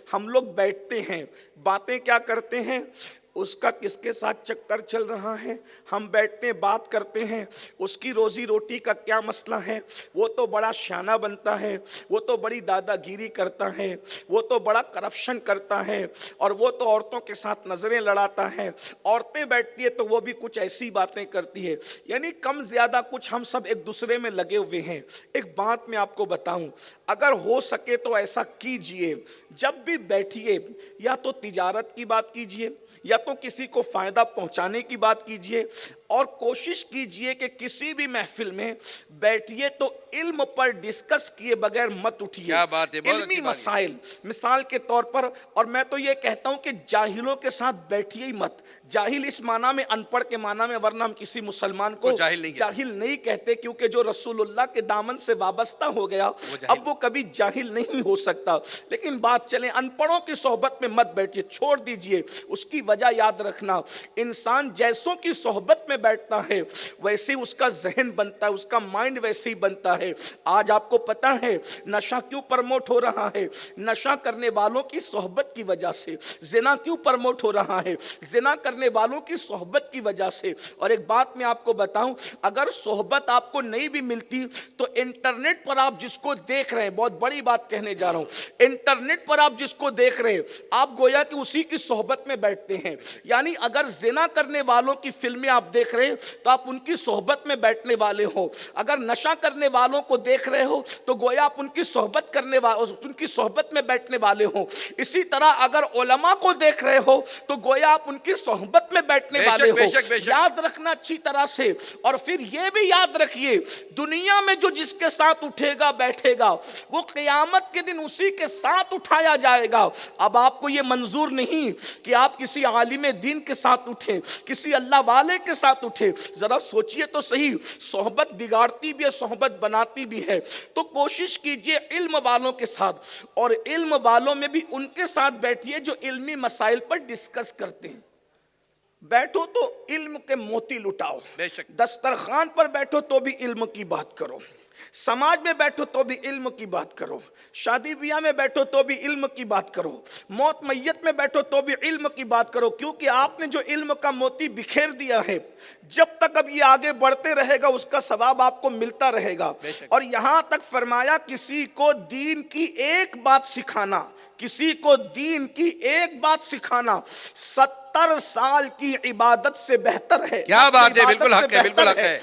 ہم لوگ بیٹھتے ہیں، باتیں کیا کرتے ہیں، اس کا کس کے ساتھ چکر چل رہا ہے، ہم بیٹھتے ہیں بات کرتے ہیں، اس کی روزی روٹی کا کیا مسئلہ ہے، وہ تو بڑا شانہ بنتا ہے، وہ تو بڑی دادا گیری کرتا ہے، وہ تو بڑا کرپشن کرتا ہے، اور وہ تو عورتوں کے ساتھ نظریں لڑاتا ہے، عورتیں بیٹھتی ہے تو وہ بھی کچھ ایسی باتیں کرتی ہے، یعنی کم زیادہ کچھ ہم سب ایک دوسرے میں لگے ہوئے ہیں۔ ایک بات میں آپ کو بتاؤں، اگر ہو سکے تو ایسا کیجئے، جب بھی بیٹھیے یا تو تجارت کی بات کیجئے یا تو کسی کو فائدہ پہنچانے کی بات کیجئے، اور کوشش کیجئے کہ کسی بھی محفل میں بیٹھیے تو علم پر ڈسکس کیے بغیر مت اٹھیے۔ کیا بات ہے، بہت علمی اچھی بات ہے۔ مسائل مثال کے طور پر، اور میں تو یہ کہتا ہوں کہ جاہلوں کے ساتھ بیٹھیے ہی مت۔ جاہل اس معنی میں ان پڑھ کے معنی میں، ورنہ ہم کسی مسلمان کو جاہل نہیں کہتے، کیونکہ جو رسول اللہ کے دامن سے وابستہ ہو گیا اب وہ کبھی جاہل نہیں ہو سکتا۔ لیکن بات چلیں، ان پڑھوں کی صحبت میں مت بیٹھیے، چھوڑ دیجئے۔ اس کی وجہ یاد رکھنا، انسان جیسوں کی صحبت میں بیٹھتا ہے ویسے اس کا ذہن بنتا ہے، اس کا مائنڈ ویسے ہی بنتا ہے۔ آج آپ کو پتا ہے نشہ کیوں پرموٹ ہو رہا ہے؟ نشہ کرنے والوں کی صحبت کی وجہ سے۔ زنا کیوں پرموٹ ہو رہا ہے؟ زنا کرنے والوں کی صحبت کی وجہ سے۔ اور ایک بات میں آپ کو بتاؤں، اگر صحبت آپ کو نہیں بھی ملتی تو انٹرنیٹ پر آپ جس کو دیکھ رہے ہیں، بہت بڑی بات کہنے جا رہا ہوں، انٹرنیٹ پر آپ جس کو دیکھ رہے ہیں آپ گویا کہ اسی کی صحبت میں بیٹھتے ہیں۔ یعنی اگر زنا کرنے والوں کی فلمیں آپ دیکھ رہے ہیں تو آپ ان کی صحبت میں بیٹھنے والے ہو، اگر نشہ کرنے والوں کو دیکھ رہے ہو تو گویا آپ ان کی صحبت میں بیٹھنے والے ہو۔ اسی طرح اگر علماء کو دیکھ رہے ہو تو گویا آپ ان کی صحبت میں بیٹھنے والے ہو۔ یاد رکھنا اچھی طرح سے، اور پھر یہ بھی یاد رکھیے دنیا میں جو جس کے ساتھ اٹھے گا بیٹھے گا وہ قیامت کے دن اسی کے ساتھ اٹھایا جائے گا۔ اب آپ کو یہ منظور نہیں کہ آپ کسی عالم دین کے ساتھ اٹھیں، کسی اللہ والے کے ساتھ اٹھیں۔ ذرا سوچئے تو صحیح، صحبت بگاڑتی بھی ہے، صحبت بناتی بھی ہے۔ تو کوشش کیجئے علم والوں کے ساتھ، اور علم والوں میں بھی ان کے ساتھ بیٹھیے جو علمی مسائل پر ڈسکس کرتے ہیں۔ بیٹھو تو علم کے موتی لٹاؤ، دسترخوان پر بیٹھو تو بھی علم کی بات کرو، سماج میں بیٹھو تو بھی علم کی بات کرو، شادی بیاہ میں بیٹھو تو بھی علم کی بات کرو، موت میت میں بیٹھو تو بھی علم کی بات کرو، کیونکہ آپ نے جو علم کا موتی بکھیر دیا ہے جب تک اب یہ آگے بڑھتے رہے گا اس کا ثواب آپ کو ملتا رہے گا۔ اور یہاں تک فرمایا کسی کو دین کی ایک بات سکھانا، کسی کو دین کی ایک بات سکھانا 70 سال کی عبادت سے بہتر ہے۔ کیا بات ہے، بالکل حق ہے، بالکل حق ہے۔